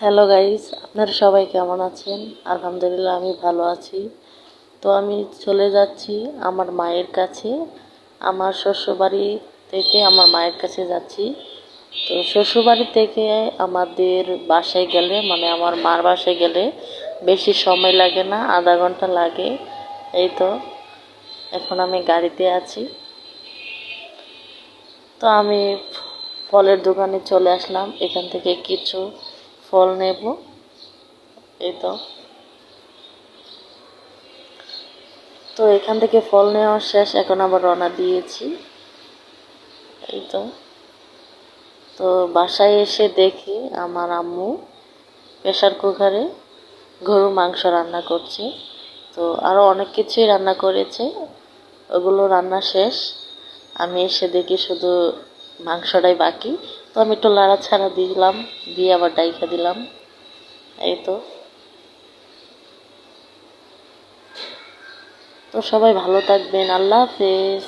Hello guys, আপনারা সবাই কেমন আছেন? আলহামদুলিল্লাহ আমি ভালো আছি। তো আমি চলে যাচ্ছি আমার মায়ের কাছে। আমার শ্বশুরবাড়ি থেকে আমার মায়ের কাছে যাচ্ছি। তো শ্বশুরবাড়ি থেকে আমাদের বাসায় গেলে মানে আমার মার বাসায় গেলে বেশি সময় লাগে না, আধা ঘন্টা লাগে। এই তো এখন আমি গাড়িতে আছি। তো আমি ফলের দোকানে চলে আসলাম, এখান থেকে কিছু ফল নেব। এই তো তো এখান থেকে ফল নেওয়া শেষ, এখন আবার রওনা দিয়েছি। এই তো তো বাসায় এসে দেখি আমার আম্মু প্রেসার কুকারে গরুর মাংস রান্না করছে। তো আরও অনেক কিছুই রান্না করেছে, ওগুলো রান্না শেষ। আমি এসে দেখি শুধু মাংসটাই বাকি। তো আমি একটু লাড়াছাড়া দিলাম, দিয়ে আবার ডাইকা দিলাম। এই তো তো সবাই ভালো থাকবেন, আল্লাহ হাফেজ।